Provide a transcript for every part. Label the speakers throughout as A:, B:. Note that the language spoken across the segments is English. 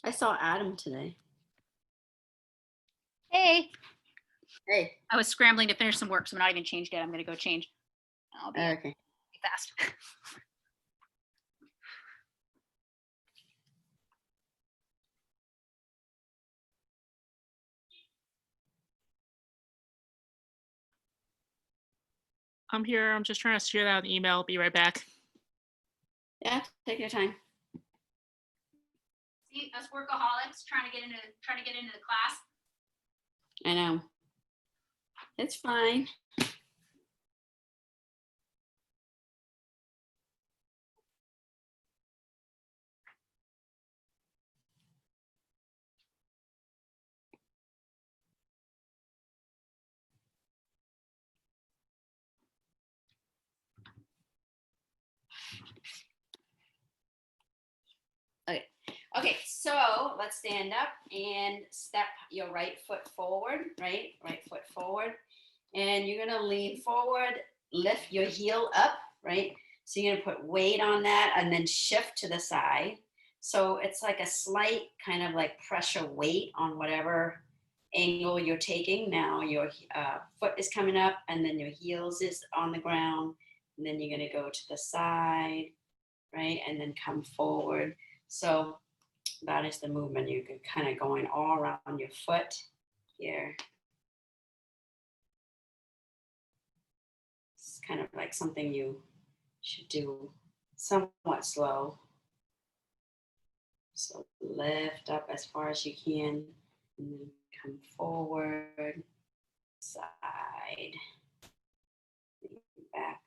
A: I saw Adam today.
B: Hey.
A: Hey.
B: I was scrambling to finish some work, so I'm not even changed yet. I'm going to go change. I'll be
A: Okay.
B: fast.
C: I'm here. I'm just trying to share out an email. Be right back.
A: Yeah, take your time.
B: See, us workaholics trying to get into the class.
A: I know. It's fine. Okay, so let's stand up and step your right foot forward, right foot forward. And you're gonna lean forward, lift your heel up, right? So you're gonna put weight on that and then shift to the side. So it's like a slight kind of like pressure weight on whatever angle you're taking. Now your foot is coming up and then your heels is on the ground. And then you're gonna go to the side, right? And then come forward. So that is the movement. You can kind of going all around your foot here. It's kind of like something you should do somewhat slow. So lift up as far as you can and then come forward, side, back.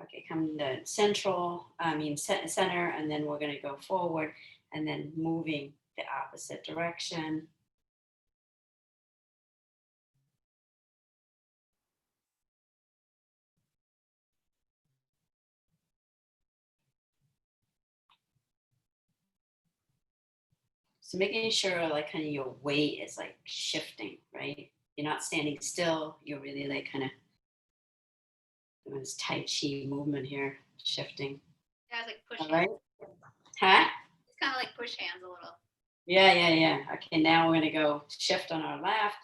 A: Okay, come to center, and then we're going to go forward and then moving the opposite direction. So making sure like kind of your weight is like shifting, right? You're not standing still. You're really like kind of doing this Tai Chi movement here, shifting.
B: Yeah, it's like push
A: All
B: hands.
A: right. Huh?
B: It's kind of like push hands a little.
A: Yeah. Okay, now we're gonna go shift on our left,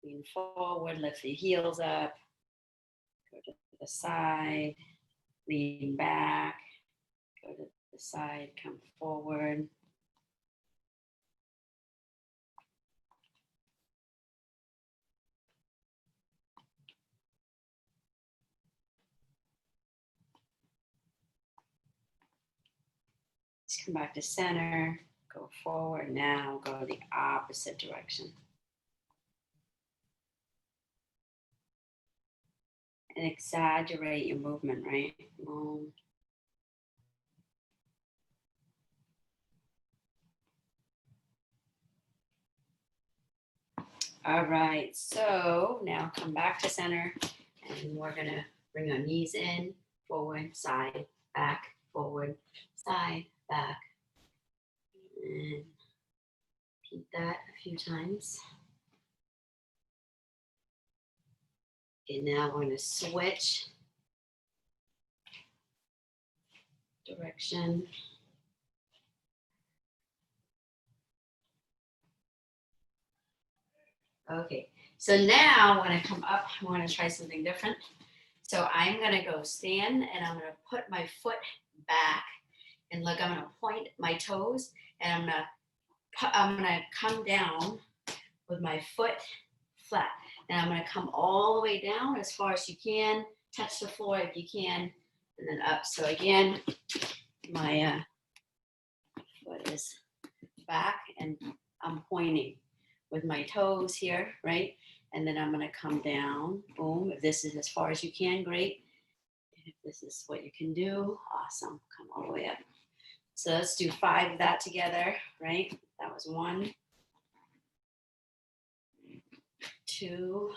A: lean forward, lift the heels up, go to the side, lean back, go to the side, come forward. Just come back to center, go forward now, go the opposite direction. And exaggerate your movement, right? All right, so now come back to center and we're gonna bring our knees in, forward, side, back, forward, side, back. And repeat that a few times. Okay, now we're gonna switch direction. Okay, so now when I come up, I wanna try something different. So I'm gonna go stand and I'm gonna put my foot back and look, I'm gonna point my toes and I'm gonna come down with my foot flat. And I'm gonna come all the way down as far as you can, touch the floor if you can, and then up. So again, my foot is back and I'm pointing with my toes here, right? And then I'm gonna come down, boom. If this is as far as you can, great. If this is what you can do, awesome, come all the way up. So let's do 5 of that together, right? That was 1, 2,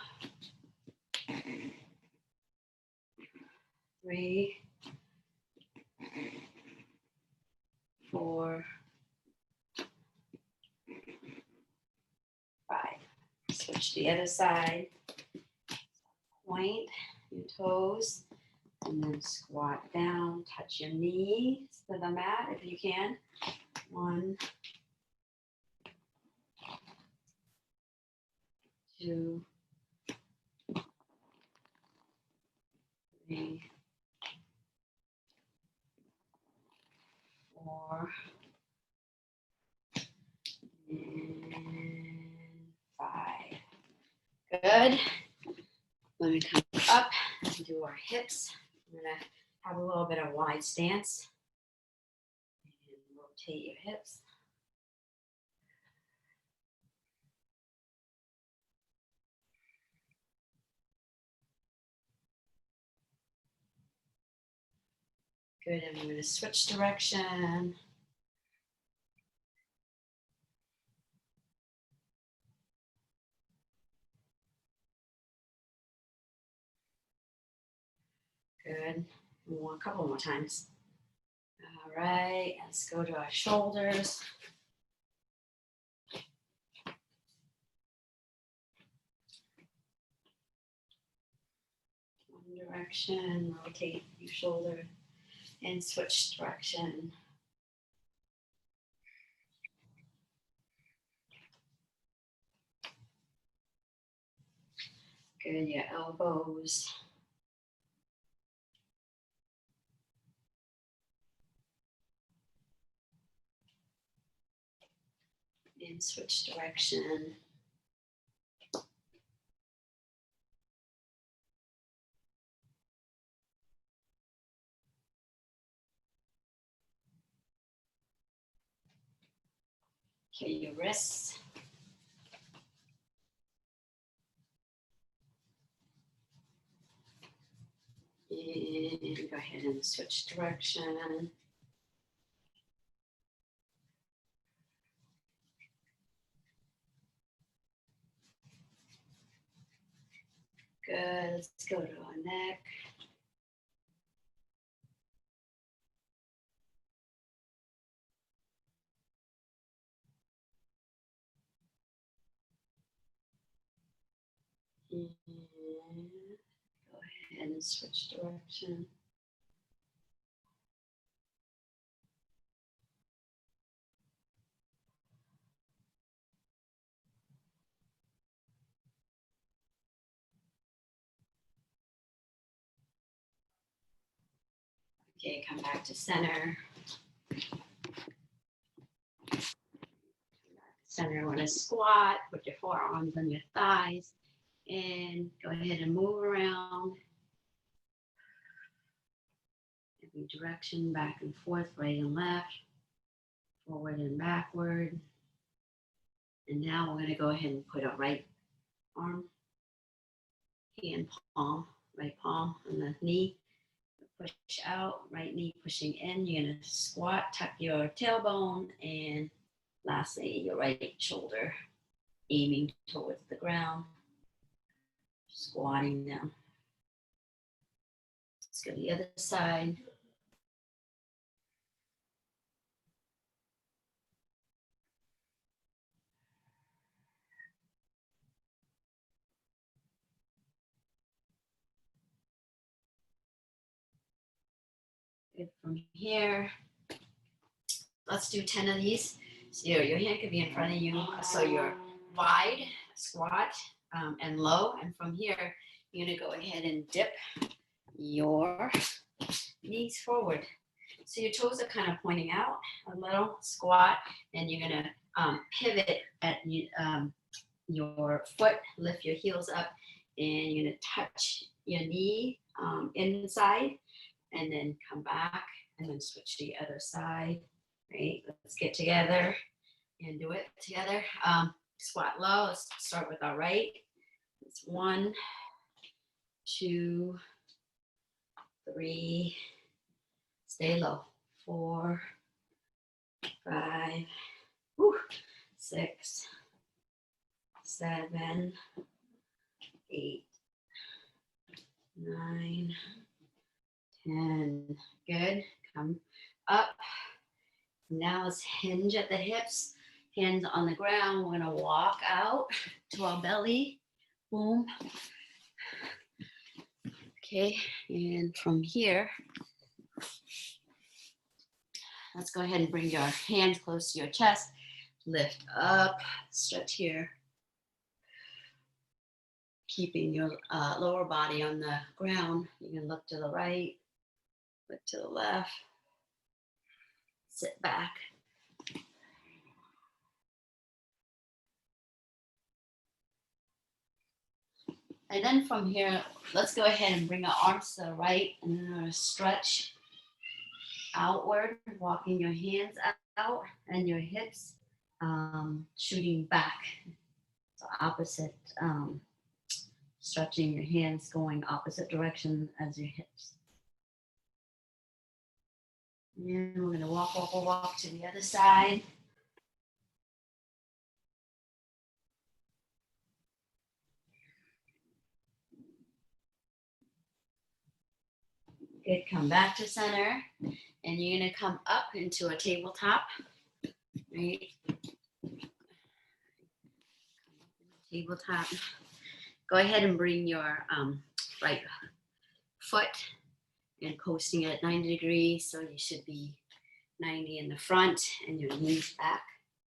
A: 3, 4, 5. Switch to the other side. Point your toes and then squat down, touch your knees to the mat if you can. 1, 2, 3, 4, and 5. Good. When we come up and do our hips, I'm going to have a little bit of wide stance. And rotate your hips. Good, and I'm going to switch direction. Good. A couple more times. All right, let's go to our shoulders. One direction, rotate your shoulder, and switch direction. Good, your elbows. And switch direction. Okay, your wrists. And go ahead and switch direction. Good, let's go to our neck. And go ahead and switch direction. Okay, come back to center. Center, want to squat, put your forearms on your thighs, and go ahead and move around. Every direction, back and forth, right and left, forward and backward. And now we're going to go ahead and put our right arm, hand palm, right palm on the knee. Push out, right knee pushing in. You're going to squat, tuck your tailbone, and lastly, your right shoulder aiming towards the ground, squatting down. Let's go to the other side. Good, from here, let's do 10 of these. So your hand could be in front of you. So you're wide, squat, and low. And from here, you're gonna go ahead and dip your knees forward. So your toes are kind of pointing out a little, squat, and you're gonna pivot at your foot, lift your heels up, and you're gonna touch your knee inside, and then come back, and then switch to the other side. Right, let's get together and do it together. Squat low. Let's start with our right. It's 1, 2, 3. Stay low. 4, 5, 6, 7, 8, 9, 10. Good. Come up. Now let's hinge at the hips. Hands on the ground. We're going to walk out to our belly. Boom. Okay. And from here, let's go ahead and bring your hands close to your chest. Lift up, stretch here. Keeping your lower body on the ground. You can look to the right, look to the left. Sit back. And then from here, let's go ahead and bring our arms to the right, and then we're going to stretch outward, walking your hands out and your hips shooting back. So opposite, stretching your hands going opposite direction as your hips. And we're going to walk to the other side. Good, come back to center, and you're gonna come up into a tabletop, right? Tabletop. Go ahead and bring your right foot and posting it at 90 degrees, so you should be 90 in the front and your knees back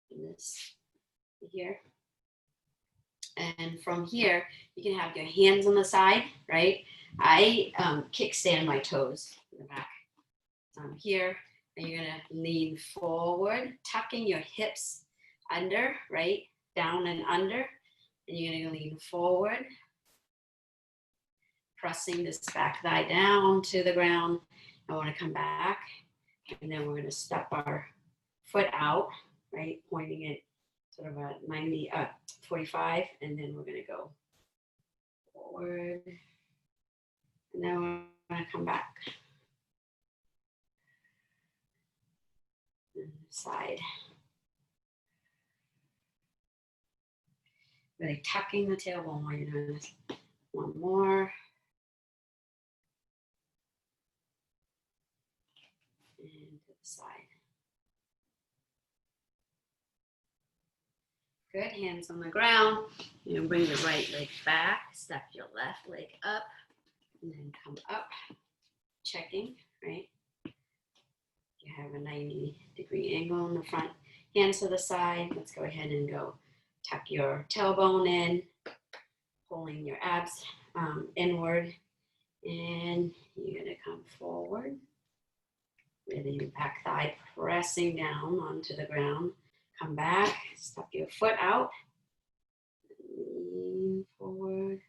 A: in this here. And from here, you can have your hands on the side, right? I kickstand my toes in the back. So I'm here, and you're gonna lean forward, tucking your hips under, right? Down and under, and you're gonna lean forward, pressing this back thigh down to the ground. I wanna come back, and then we're gonna step our foot out, right? Pointing it sort of at 45, and then we're gonna go forward. And then we're going to come back. And side. Really tucking the tailbone while you're doing this. One more. And to the side. Good, hands on the ground. You're going to bring the right leg back. Step your left leg up. And then come up, checking, right? You have a 90-degree angle in the front, hands to the side. Let's go ahead and go tuck your tailbone in, pulling your abs inward, and you're gonna come forward. Really your back thigh pressing down onto the ground. Come back, step your foot out, lean forward.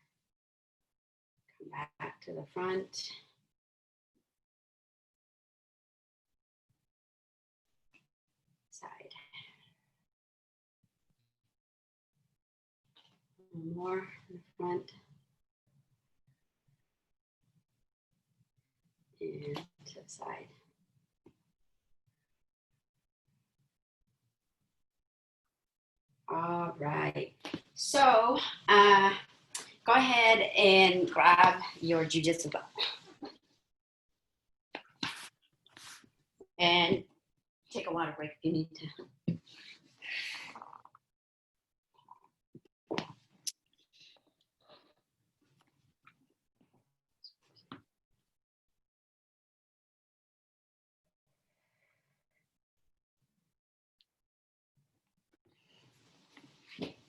A: Back to the front. Side. One more in the front. And to the side. All right. So, go ahead and grab your jiu-jitsu belt. And take a water break if you need to.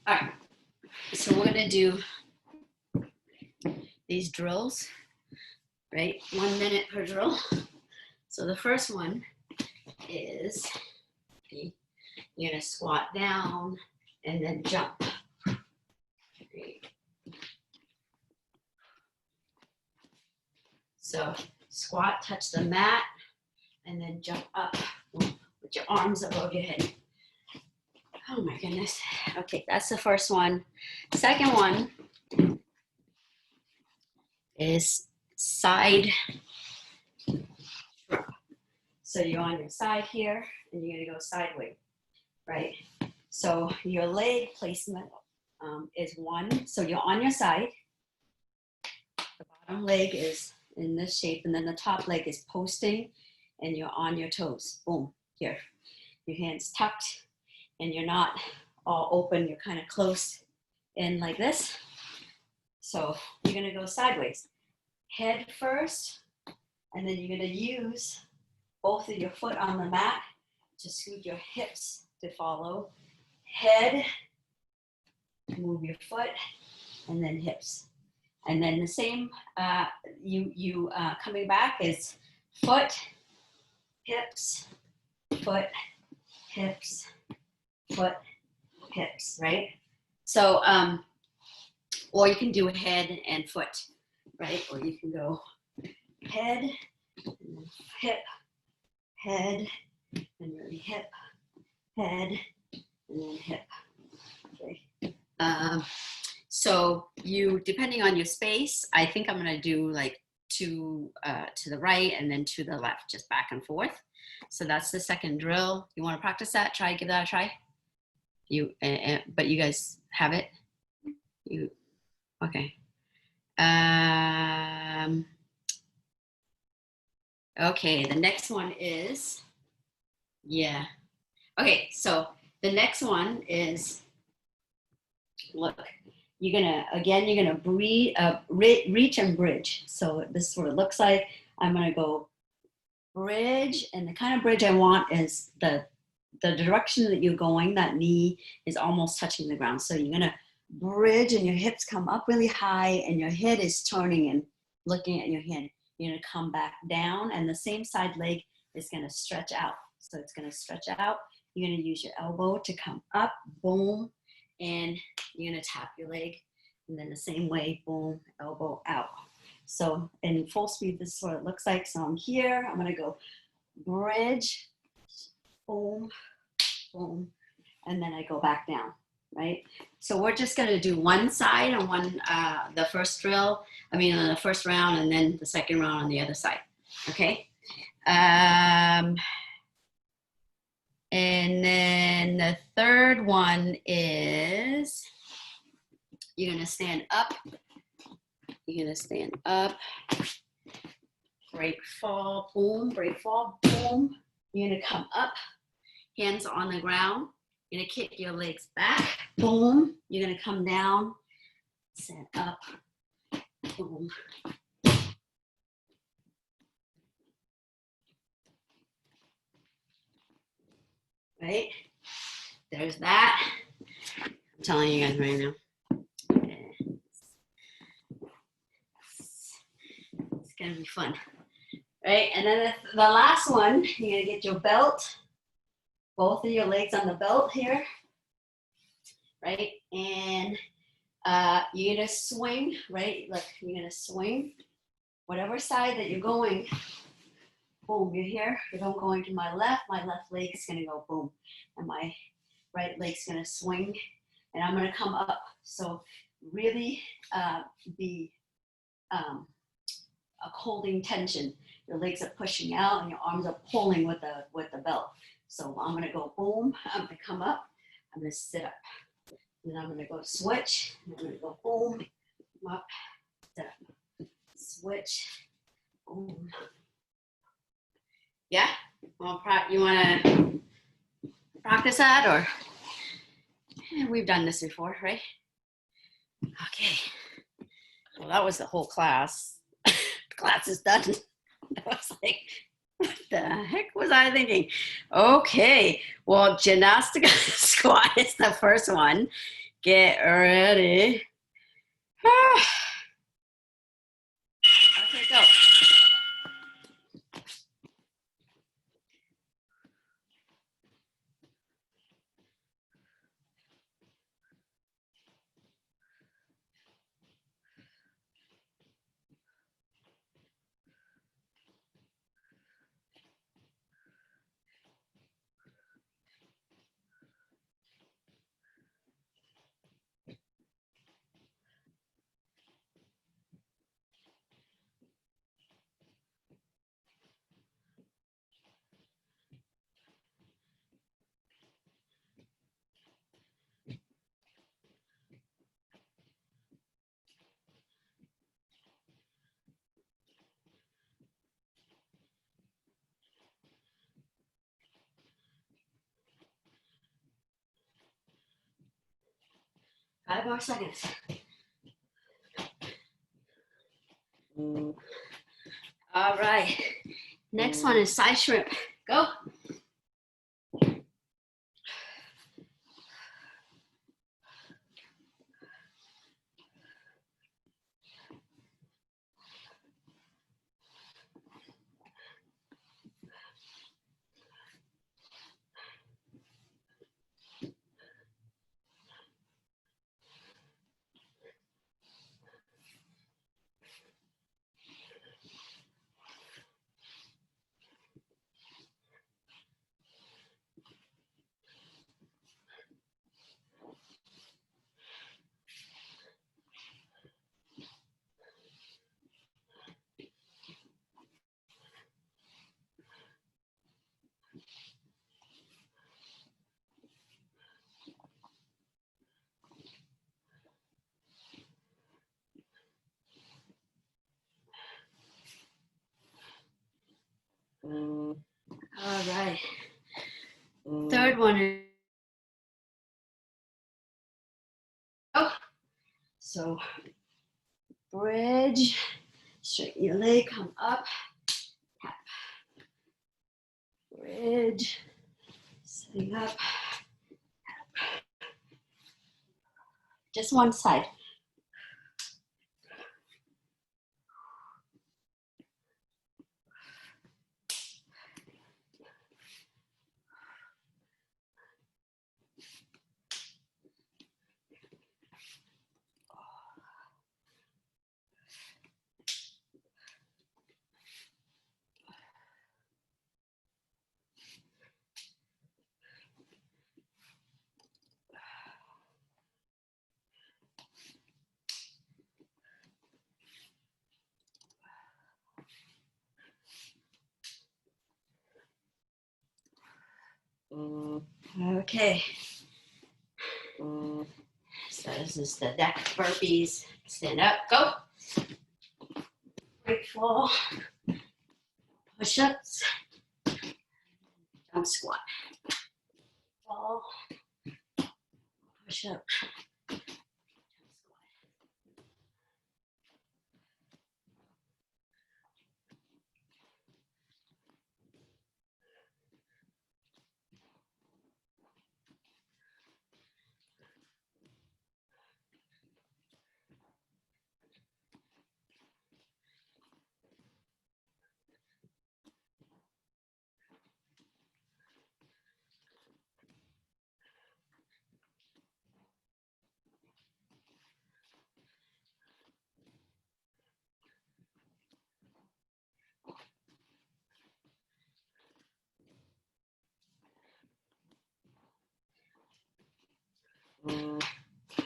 A: All right. So we're gonna do these drills, right? 1 minute per drill. So the first one is, you're gonna squat down and then jump. Right. So squat, touch the mat, and then jump up with your arms above your head. Oh my goodness. Okay, that's the first one. Second one is side. So you're on your side here, and you're gonna go sideways, right? So your leg placement is one. So you're on your side. The bottom leg is in this shape, and then the top leg is posting, and you're on your toes. Boom, here. Your hands tucked, and you're not all open. You're kind of close in like this. So you're gonna go sideways. Head first, and then you're gonna use both of your foot on the mat to scoot your hips to follow. Head, move your foot, and then hips. And then the same, coming back is foot, hips, foot, hips, foot, hips, right? So, or you can do head and foot, right? Or you can go head, and then hip, head, and then hip, head, and then hip. Okay. So you, depending on your space, I think I'm gonna do like to the right and then to the left, just back and forth. So that's the second drill. You want to practice that? Give that a try. But you guys have it. You okay? Okay. The next one is Okay. So the next one is, look. You're gonna breathe, reach and bridge. So this is what it looks like. I'm gonna go bridge, and the kind of bridge I want is the direction that you're going, that knee is almost touching the ground. So you're gonna bridge and your hips come up really high and your head is turning and looking at your head. You're gonna come back down and the same side leg is gonna stretch out. So it's gonna stretch out. You're gonna use your elbow to come up, boom, and you're gonna tap your leg. And then the same way, boom, elbow out. So in full speed, this is what it looks like. So I'm here, I'm gonna go bridge, boom, boom, and then I go back down, right? So we're just gonna do one side on the first drill, the first round, and then the second round on the other side, okay? And then the third one is, you're gonna stand up. You're gonna stand up, break, fall, boom, break, fall, boom. You're gonna come up, hands on the ground. You're gonna kick your legs back, boom. You're gonna come down, stand up, boom. Right? There's that. I'm telling you guys right now. It's gonna be fun. Right? And then the last one, you're gonna get your belt, both of your legs on the belt here, right? And you're gonna swing, right? Look, you're gonna swing whatever side that you're going. Boom, you're here. If I'm going to my left leg is gonna go boom, and my right leg's gonna swing, and I'm gonna come up. So really be holding tension. Your legs are pushing out, and your arms are pulling with the belt. So I'm gonna go boom. I'm gonna come up. I'm gonna sit up. Then I'm gonna go switch. I'm gonna go boom, come up, sit up, switch, boom. Yeah? You wanna practice that, or we've done this before, right? Okay. Well, that was the whole class. The class is done. I was like, what the heck was I thinking? Okay. Well, Ginastica squat is the first one. Get ready. Okay, go. Five more seconds. All right. Next one is side shrimp. Go. So bridge, straighten your leg, come up, tap. Bridge, sitting up, tap. Just one side. Okay. So this is the deck burpees. Stand up, go. Break fall. Push-ups. Jump squat. Fall. Push-up. Jump squat.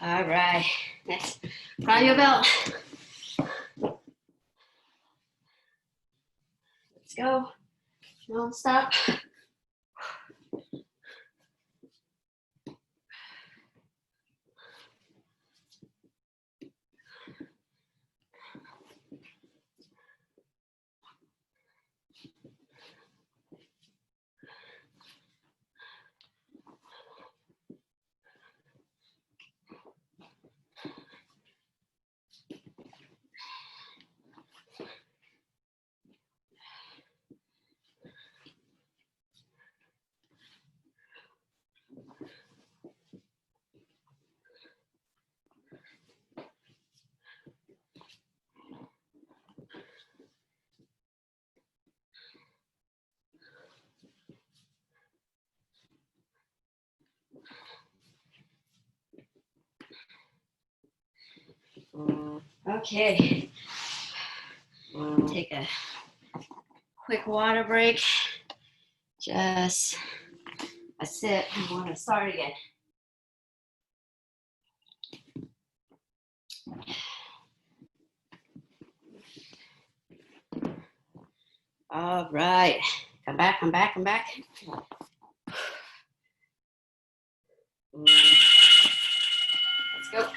A: All right, next, grab your belt. Let's go, don't stop. Okay, take a quick water break. Just a sip, and want to start again. All right, come back, come back, come back. Let's go.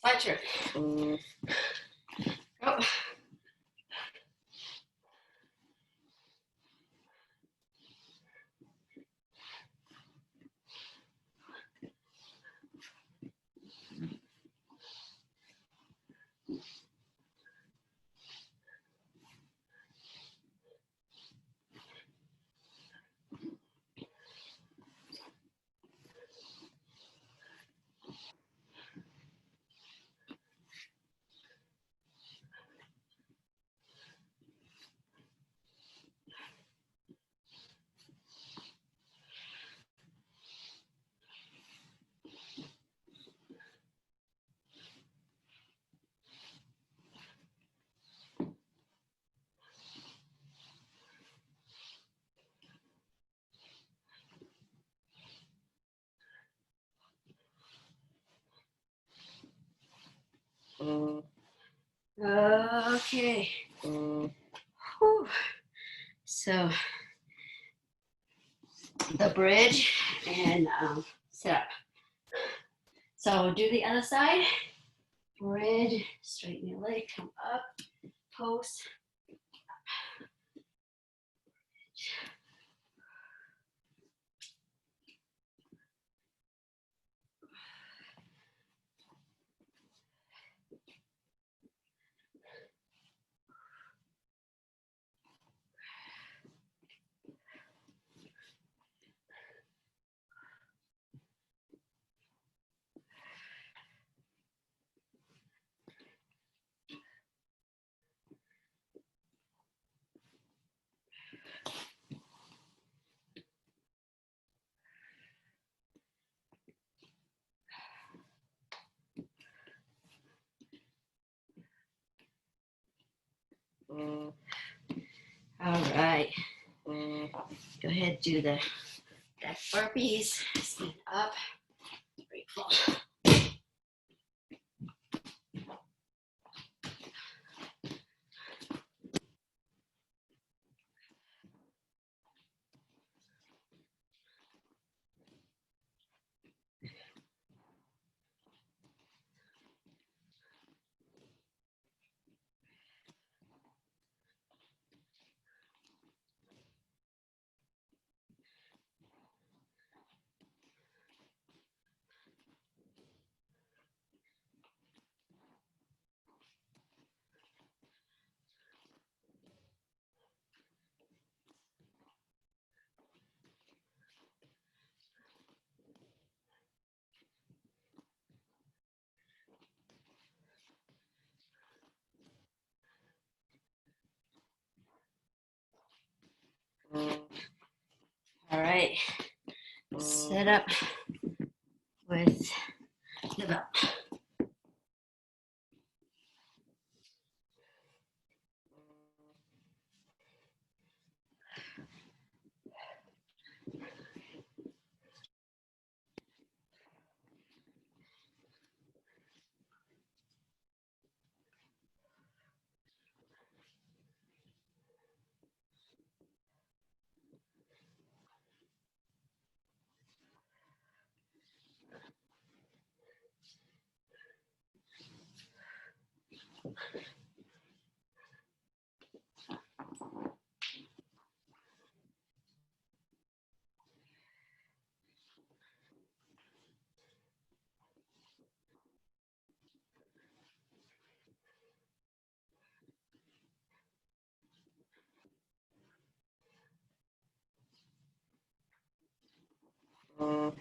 A: Side trip. Go. Okay. Whew. So the bridge and sit up. So do the other side. Bridge, straighten your leg, come up, post. All right. Go ahead, do the back burpees. Stand up. Grateful. All right. Set up with the belt.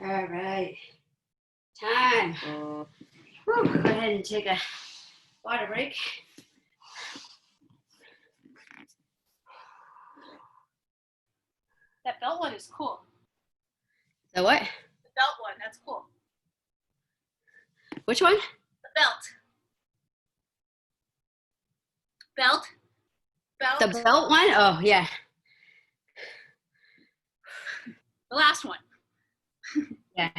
A: All right. Time. Whew. Go ahead and take a water break.
B: That belt one is cool.
A: The what?
B: The belt one, that's cool.
A: Which one?
B: The belt. Belt. Belt.
A: The belt one? Oh, yeah.
B: The last one.
A: Yeah.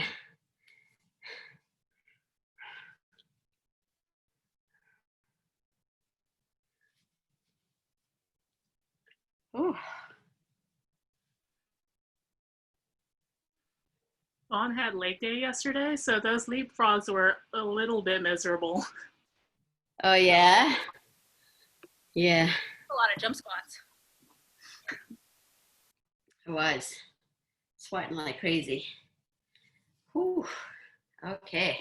A: Ooh.
C: Vaughn had leg day yesterday, so those leapfrogs were a little bit miserable.
A: Oh, yeah? Yeah,
B: A lot of jump squats.
A: it was. Sweating like crazy. Whew. Okay.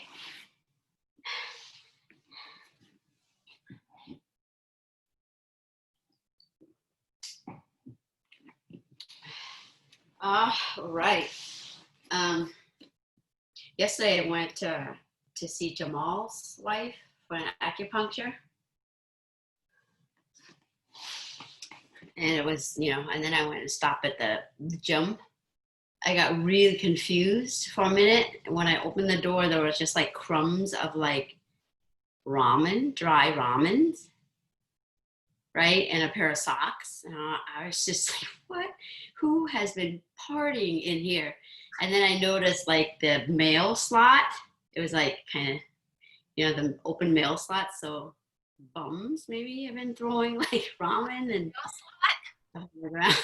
A: All right. Yesterday I went to see Jamal's wife for an acupuncture. And it was, and then I went and stopped at the gym. I got really confused for a minute. When I opened the door, there was just like crumbs of like ramen, dry ramens, right? And a pair of socks. And I was just like, what? Who has been partying in here? And then I noticed like the mail slot, it was like kind of you know, the open mail slots. So bums maybe have been throwing like ramen and stuff like that.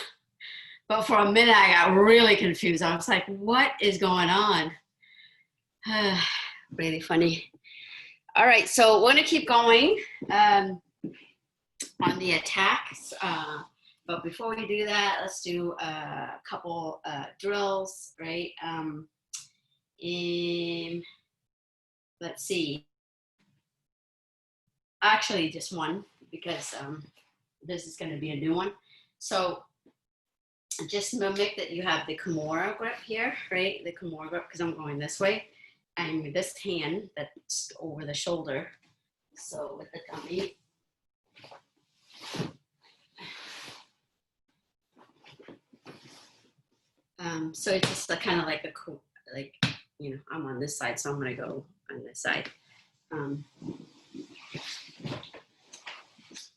A: But for a minute, I got really confused. I was like, what is going on? Really funny. All right, so we're going to keep going on the attacks. But before we do that, let's do a couple drills, right? Let's see. Actually, just one, because this is going to be a new one. So just mimic that you have the Kimura grip here, right? The Kimura grip, because I'm going this way. And with this hand that's over the shoulder. So with the dummy. So it's just kind of like a cool, like, you know, I'm on this side, so I'm going to go on this side.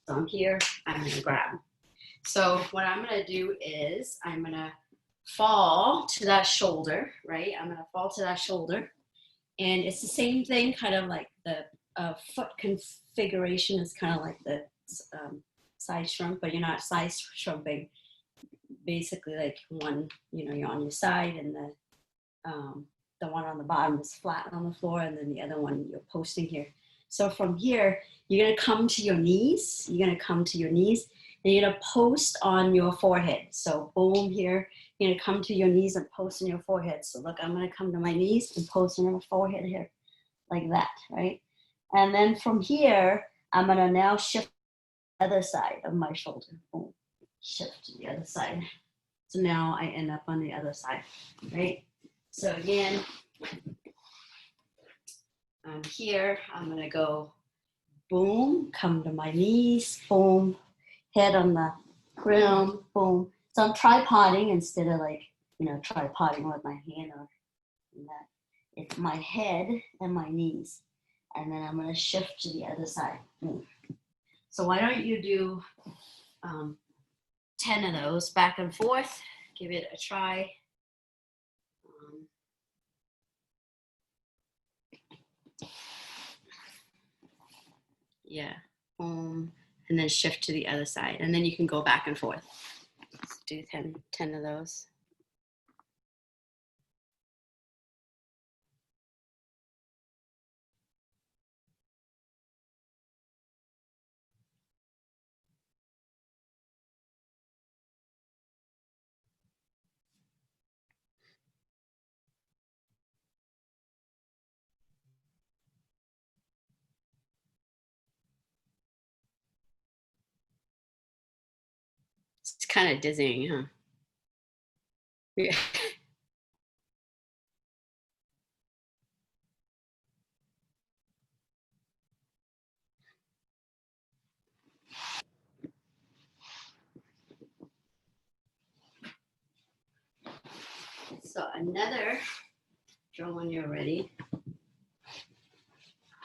A: So I'm here, I'm going to grab. So what I'm going to do is I'm going to fall to that shoulder, right? I'm going to fall to that shoulder. And it's the same thing, kind of like the foot configuration is kind of like the side shrunk, but you're not side shrumping. Basically like one, you know, you're on your side and the one on the bottom is flat on the floor and then the other one you're posting here. So from here, you're going to come to your knees. You're going to come to your knees and you're going to post on your forehead. So boom here, you're going to come to your knees and post on your forehead. So look, I'm going to come to my knees and post on my forehead here like that, right? And then from here, I'm going to now shift the other side of my shoulder. Boom, shift to the other side. So now I end up on the other side, right? So again, I'm here, I'm gonna go boom, come to my knees, boom, head on the ground, boom. So I'm tripoding instead of like, you know, tripoding with my hand or that. It's my head and my knees. And then I'm gonna shift to the other side. Boom. So why don't you do 10 of those back and forth, give it a try. Yeah, boom, and then shift to the other side. And then you can go back and forth. Let's do 10 of those. It's kind of dizzying, huh? Yeah. So another drill when you're ready.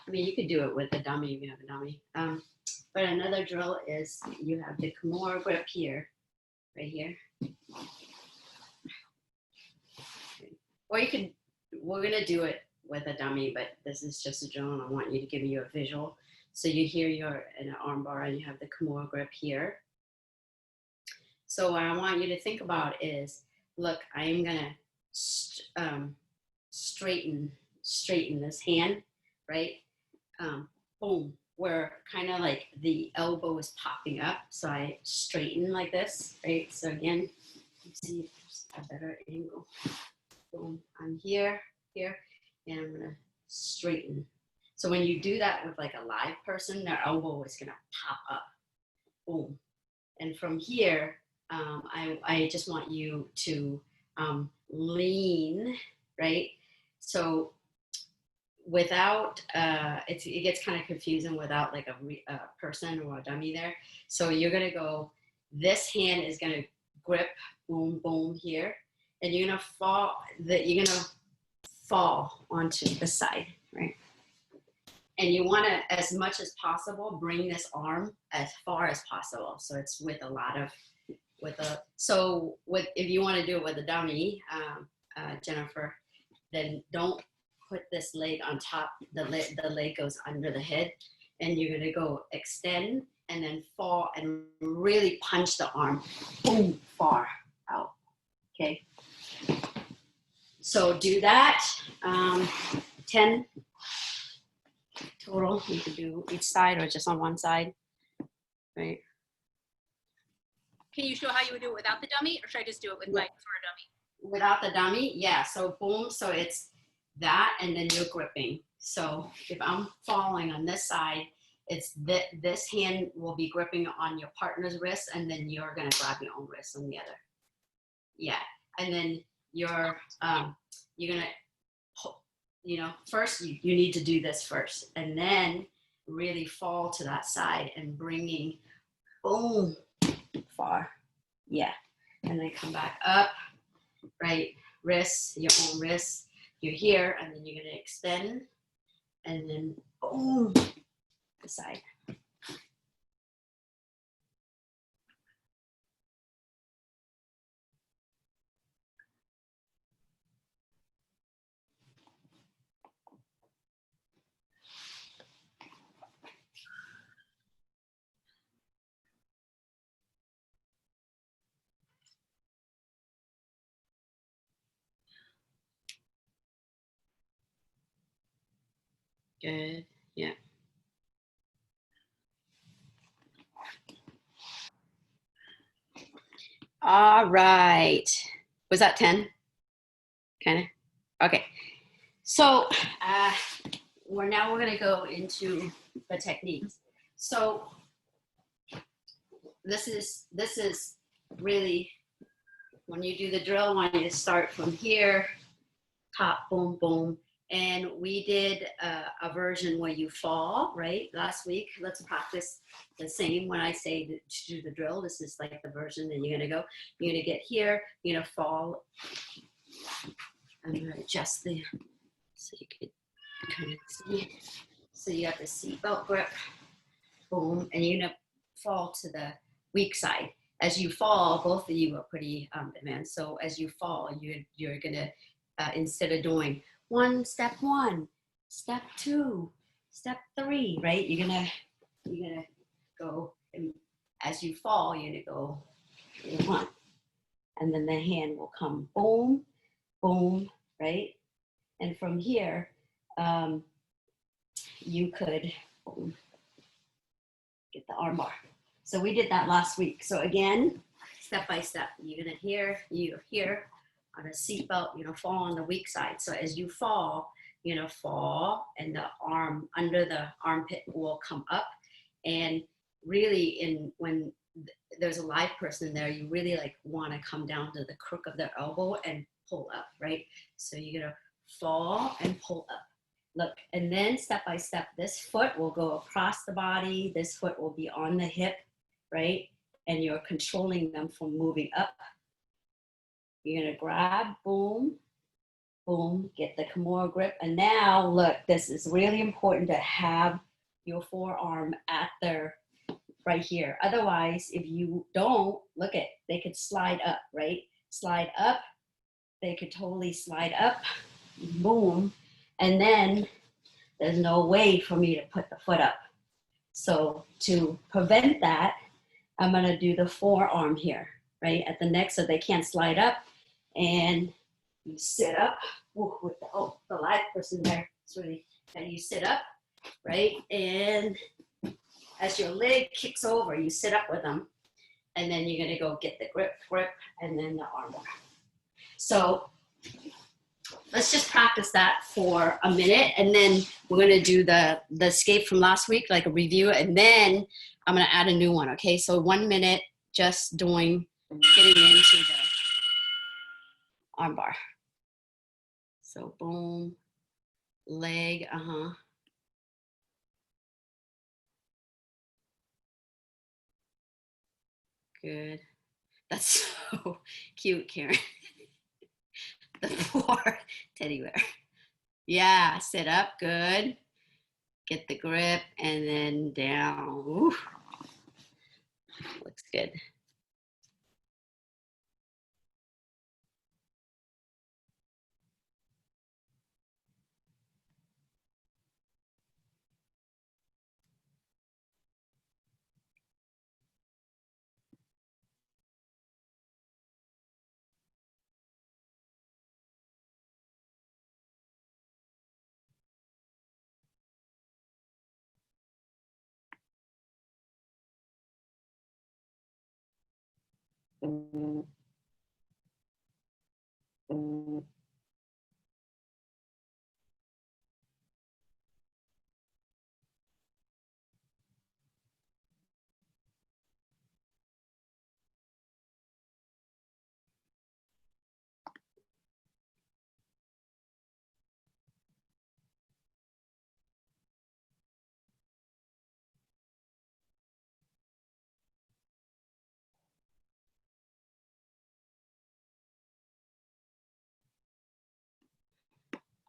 A: I mean, you could do it with a dummy if you have a dummy. But another drill is you have the Kimura grip here, right here. Or you could, we're gonna do it with a dummy, but this is just a drill and I want you to give you a visual. So you hear you're in an arm bar and you have the Kimura grip here. So what I want you to think about is, look, I am gonna straighten this hand, right? Boom, where kind of like the elbow is popping up. So I straighten like this, right? So again, let's see if there's a better angle. Boom, I'm here, and I'm gonna straighten. So when you do that with like a live person, their elbow is gonna pop up, boom. And from here, I just want you to lean, right? So without, it gets kind of confusing without like a person or a dummy there. So you're gonna go, this hand is gonna grip, boom, boom here. And you're gonna fall onto the side, right? And you wanna, as much as possible, bring this arm as far as possible. So it's with a lot of, if you wanna do it with a dummy, Jennifer, then don't put this leg on top. The leg goes under the head, and you're gonna go extend and then fall and really punch the arm, boom, far out. Okay. So do that. 10 total. You can do each side or just on one side, right?
B: Can you show how you would do it without the dummy, or should I just do it with like for a dummy?
A: Without the dummy, yeah. So boom, so it's that, and then you're gripping. So if I'm falling on this side, it's this hand will be gripping on your partner's wrist, and then you're gonna grab your own wrist on the other. Yeah, and then you're gonna, you know, first you need to do this first, and then really fall to that side and bringing, boom, far, yeah, and then come back up, right, wrist, your own wrist, you're here, and then you're gonna extend, and then boom, the side. Good, yeah. All right. Was that 10? Kind of? Okay. So we're going to go into the techniques. So this is really, when you do the drill, I want you to start from here, top, boom, boom. And we did a version where you fall, right? Last week. Let's practice the same. When I say to do the drill, this is like the version that you're gonna go. You're gonna get here, you're gonna fall. I'm gonna adjust the, so you could kind of see. So you got the seatbelt grip, boom, and you're gonna fall to the weak side. As you fall, both of you are pretty advanced. So as you fall, you're gonna, instead of doing step one, step two, step three, right? You're gonna go, and as you fall, you're gonna go one, and then the hand will come boom, boom, right? And from here, you could boom, get the arm bar. So we did that last week. So again, step by step, you're here on a seatbelt, fall on the weak side. So as you fall, fall, and the arm under the armpit will come up. And really, when there's a live person there, you really like want to come down to the crook of their elbow and pull up, right? So you're gonna fall and pull up. Look, and then step by step, this foot will go across the body. This foot will be on the hip, right? And you're controlling them from moving up. You're gonna grab, boom, boom, get the Kimura grip. And now, look, this is really important to have your forearm at their, right here. Otherwise, if you don't, look at, they could slide up, right? Slide up, they could totally slide up, boom. And then there's no way for me to put the foot up. So to prevent that, I'm gonna do the forearm here, right? At the neck, so they can't slide up. And you sit up. Ooh, with the live person there. It's really, and you sit up, right? And as your leg kicks over, you sit up with them. And then you're gonna go get the grip, and then the arm bar. So let's just practice that for a minute, and then we're gonna do the escape from last week, like a review, and then I'm gonna add a new one, okay? So 1 minute, just getting into the arm bar. So boom, leg, Good. That's so cute, Karen. The poor teddy bear. Yeah, sit up, good. Get the grip, and then down. Ooh. Looks good.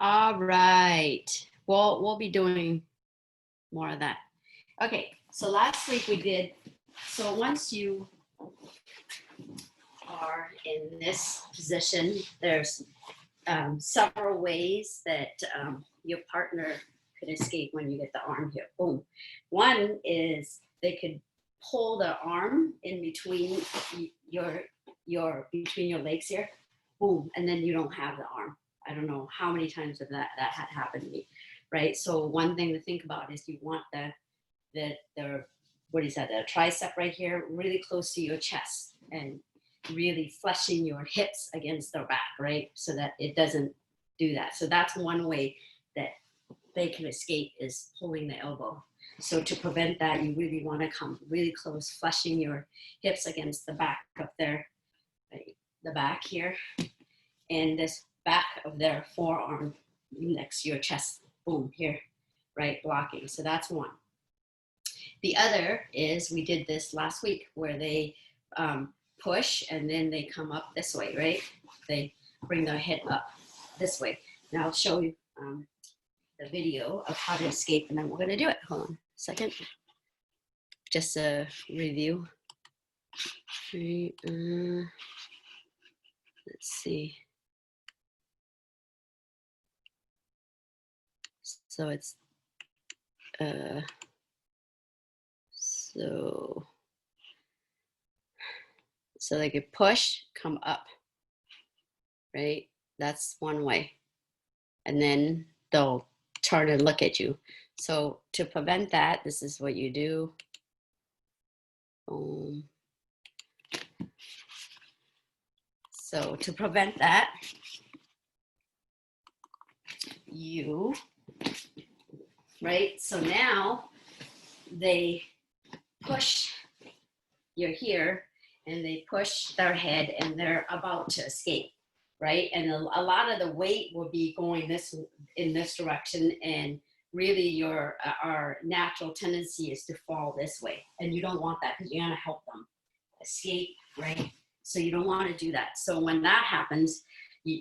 A: All right. Well, we'll be doing more of that. Okay, so last week we did, so once you are in this position, there's several ways that your partner could escape when you get the arm here. Boom. One is they could pull the arm in between between your legs here. Boom, and then you don't have the arm. I don't know how many times that had happened to me, right? So one thing to think about is you want the what is that? The tricep right here, really close to your chest, and really fleshing your hips against their back, right? So that it doesn't do that. So that's one way that they can escape, is pulling the elbow. So to prevent that, you really want to come really close, fleshing your hips against the back of their, right, the back here, and this back of their forearm next to your chest, boom, here, right, blocking. So that's one. The other is, we did this last week, where they push and then they come up this way, right? They bring their head up this way. Now I'll show you the video of how to escape, and then we're going to do it. Hold on a second. Just a review. Okay, let's see. So it's so they could push, come up, right? That's one way. And then they'll turn and look at you. So to prevent that, this is what you do. So to prevent that, right? So now they push, you're here, and they push their head and they're about to escape, right? And a lot of the weight will be going in this direction, and really our natural tendency is to fall this way, and you don't want that, because you're going to help them escape, right? So you don't want to do that. So when that happens,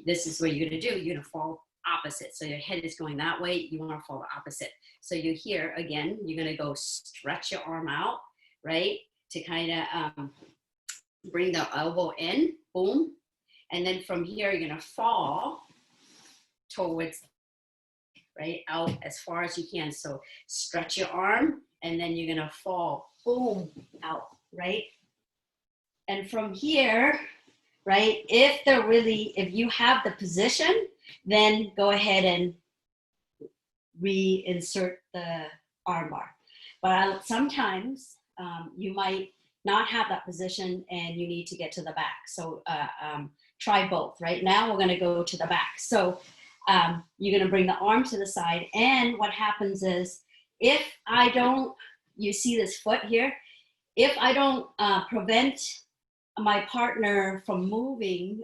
A: this is what you're going to do. You're going to fall opposite. So your head is going that way, you want to fall the opposite. So you're here again, you're going to go stretch your arm out, right, to kind of bring the elbow in, boom. And then from here, you're going to fall towards, right, out as far as you can. So stretch your arm, and then you're going to fall, boom, out, right? And from here, right, if you have the position, then go ahead and reinsert the arm bar. But sometimes you might not have that position and you need to get to the back. So try both. Right now we're going to go to the back. So you're going to bring the arm to the side, and what happens is, if I don't, you see this foot here, if I don't prevent my partner from moving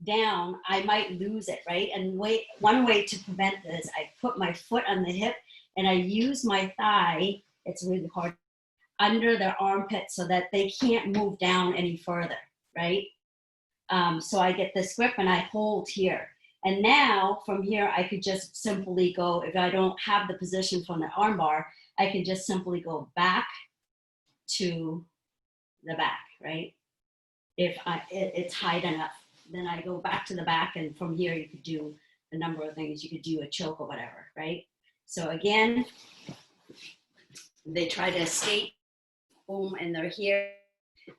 A: down, I might lose it, right? And one way to prevent this, I put my foot on the hip and I use my thigh, it's really hard, under their armpit so that they can't move down any further, right? So I get this grip and I hold here. And now from here, I could just simply go, if I don't have the position from the arm bar, I can just simply go back to the back, right? If it's high enough, then I go back to the back, and from here you could do a number of things. You could do a choke or whatever, right? So again, they try to escape, boom, and they're here.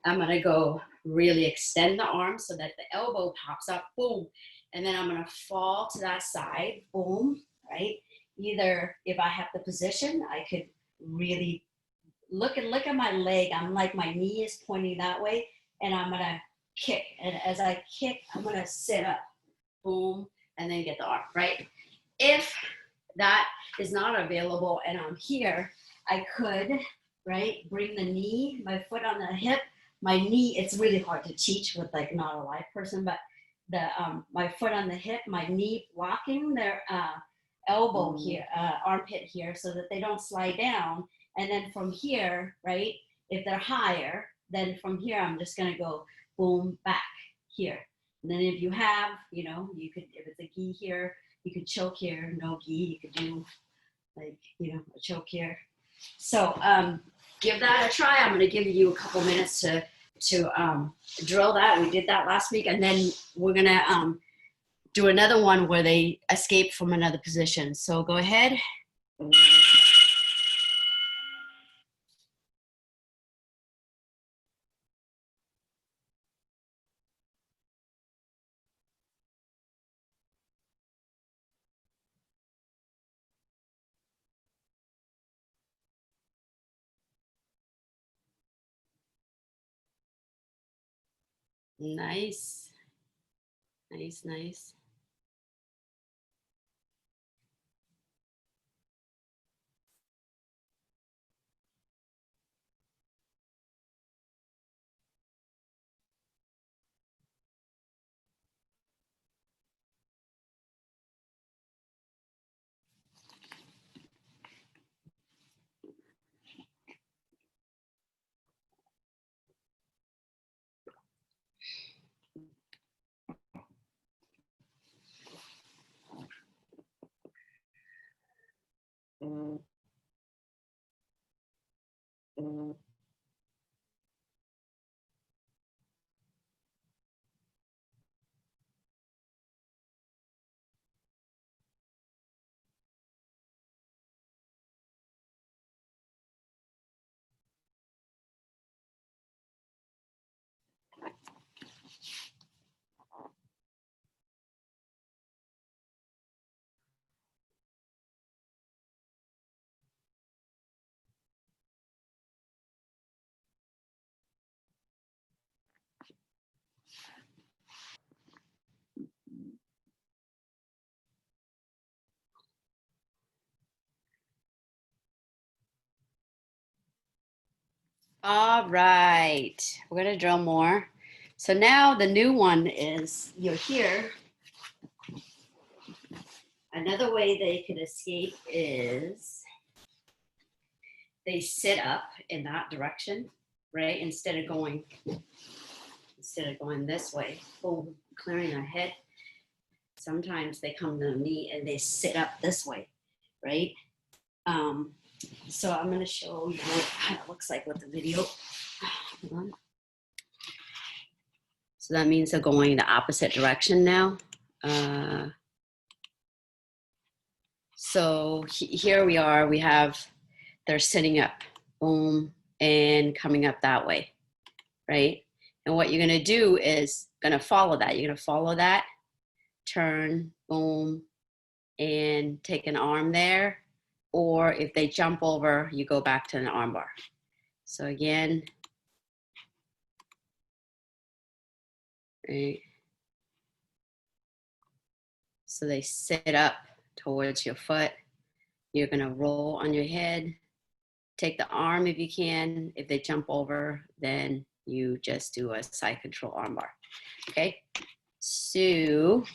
A: I'm gonna go really extend the arm so that the elbow pops up, boom, and then I'm gonna fall to that side, boom, right? Either if I have the position, I could really look at my leg. I'm like, my knee is pointing that way. and I'm gonna kick. And as I kick, I'm gonna sit up, boom, and then get the arm, right? If that is not available and I'm here, I could, right, bring the knee, my foot on the hip, my knee, it's really hard to teach with like not a live person, but the my foot on the hip, my knee blocking their elbow here, armpit here, so that they don't slide down. And then from here, right, if they're higher, then from here, I'm just gonna go boom, back here. And then if you have, you know, you could, if it's a gi here, you could choke here, no gi, you could do like, you know, a choke here. So give that a try. I'm gonna give you a couple minutes to drill that. We did that last week, and then we're gonna do another one where they escape from another position. So go ahead. Nice, nice, nice. All right, we're gonna drill more. So now the new one is, you're here. Another way they could escape is they sit up in that direction, right? Instead of going this way, boom, clearing their head. Sometimes they come to the knee and they sit up this way, right? So I'm gonna show you what it kind of looks like with the video. Hold on. So that means they're going the opposite direction now. So here we are, they're sitting up, boom, and coming up that way, right? And what you're gonna do is gonna follow that. You're gonna follow that, turn, boom, and take an arm there. Or if they jump over, you go back to an arm bar. So again, right? So they sit up towards your foot. You're gonna roll on your head, take the arm if you can. If they jump over, then you just do a side control arm bar, okay? So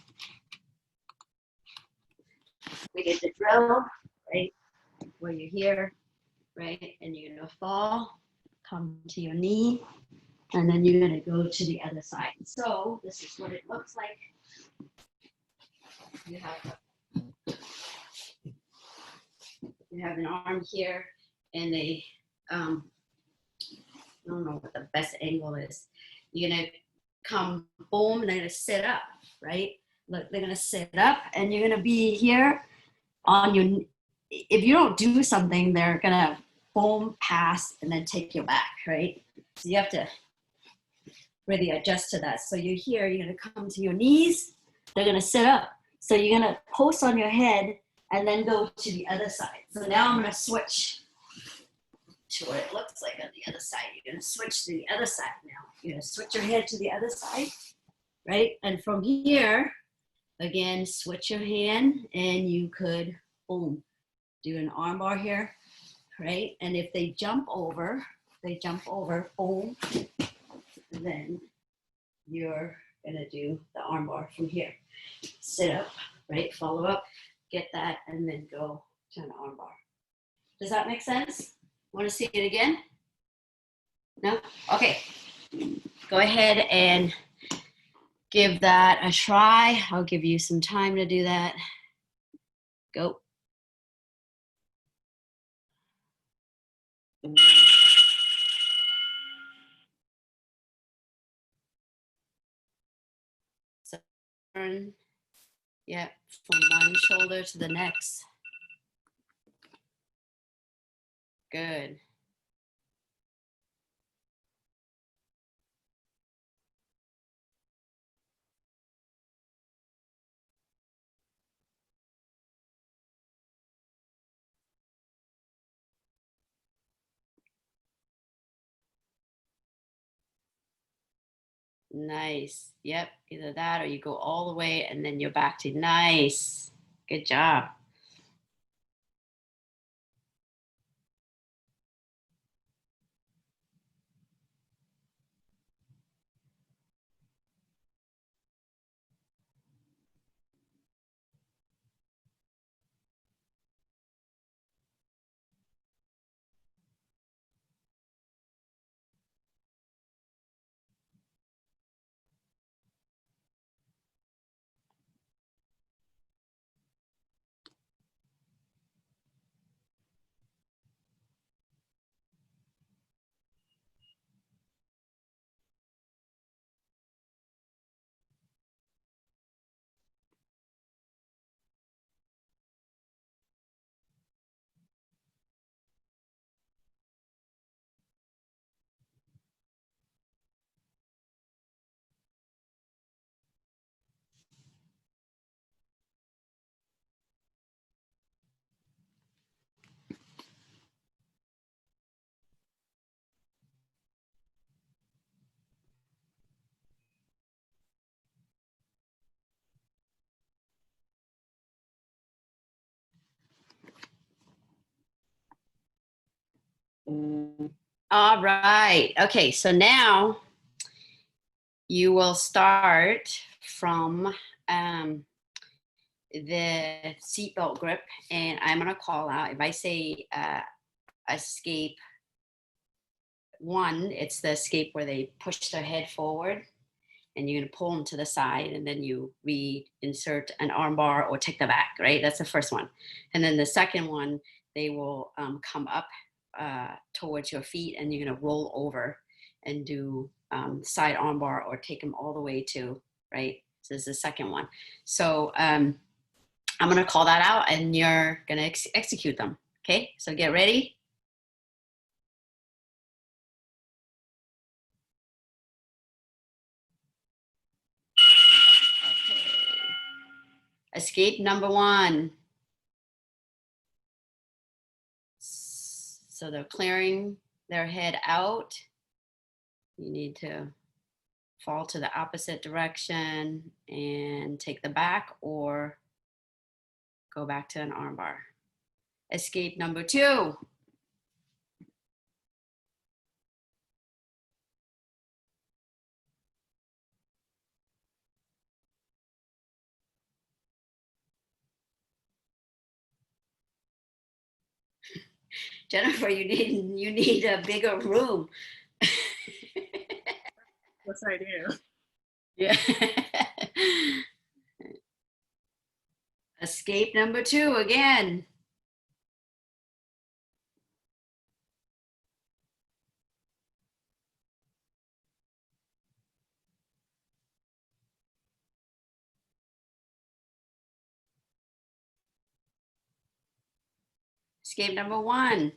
A: we did the drill, right? Where you're here, right? And you're gonna fall, come to your knee, and then you're gonna go to the other side. So this is what it looks like. You have an arm here, and they, I don't know what the best angle is. You're gonna come, boom, and they're gonna sit up, right? Look, they're gonna sit up, and you're gonna be here on your, if you don't do something, they're gonna boom, pass, and then take you back, right? So you have to really adjust to that. So you're here, you're gonna come to your knees, they're gonna sit up. So you're gonna post on your head and then go to the other side. So now I'm gonna switch to what it looks like on the other side. You're gonna switch to the other side now. You're gonna switch your head to the other side, right? And from here, again, switch your hand and you could, boom, do an arm bar here, right? And if they jump over, boom, and then you're gonna do the arm bar from here. Sit up, right? Follow up, get that, and then go to an arm bar. Does that make sense? Want to see it again? No? Okay. Go ahead and give that a try. I'll give you some time to do that. Go. So turn, yeah, from one shoulder to the next. Good. Nice. Yep. Either that or you go all the way and then you're back to nice. Good job. All right. Okay. So now you will start from the seatbelt grip, and I'm going to call out. If I say escape one, it's the escape where they push their head forward, and you're going to pull them to the side, and then you reinsert an arm bar or take the back, right? That's the first one. And then the second one, they will come up towards your feet, and you're going to roll over and do side arm bar or take them all the way to, right? So this is the second one. So I'm going to call that out, and you're going to execute them. Okay, so get ready. Okay. Escape number one. So they're clearing their head out. You need to fall to the opposite direction and take the back or go back to an arm bar. Escape number two. Jennifer, you need a bigger room.
C: Yes, I do.
A: Yeah. Escape number two again. Escape number one.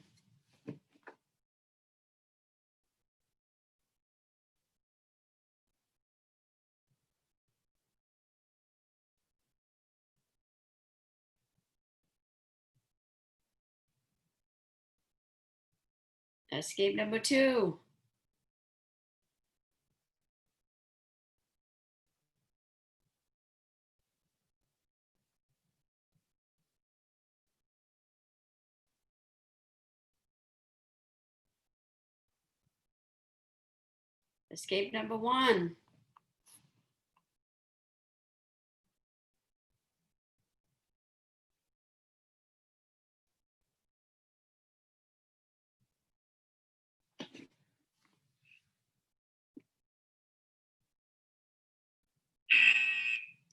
A: Escape number 2. Escape number 1.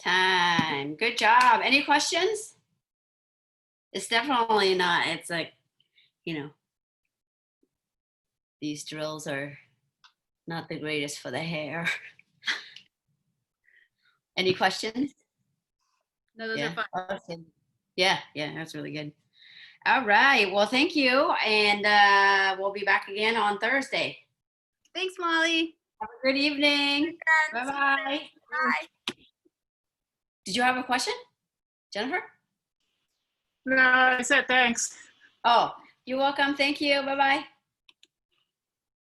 A: Time. Good job. Any questions? It's definitely not. It's like, these drills are not the greatest for the hair. Any questions?
B: No, those are
A: Yeah.
B: fun.
A: Awesome. Yeah, that's really good. All right. Well, thank you. And we'll be back again on Thursday.
B: Thanks, Molly.
A: Have a good evening. Bye-bye.
B: Bye.
A: Did you have a question, Jennifer?
C: No, I said thanks.
A: Oh, you're welcome. Thank you. Bye-bye.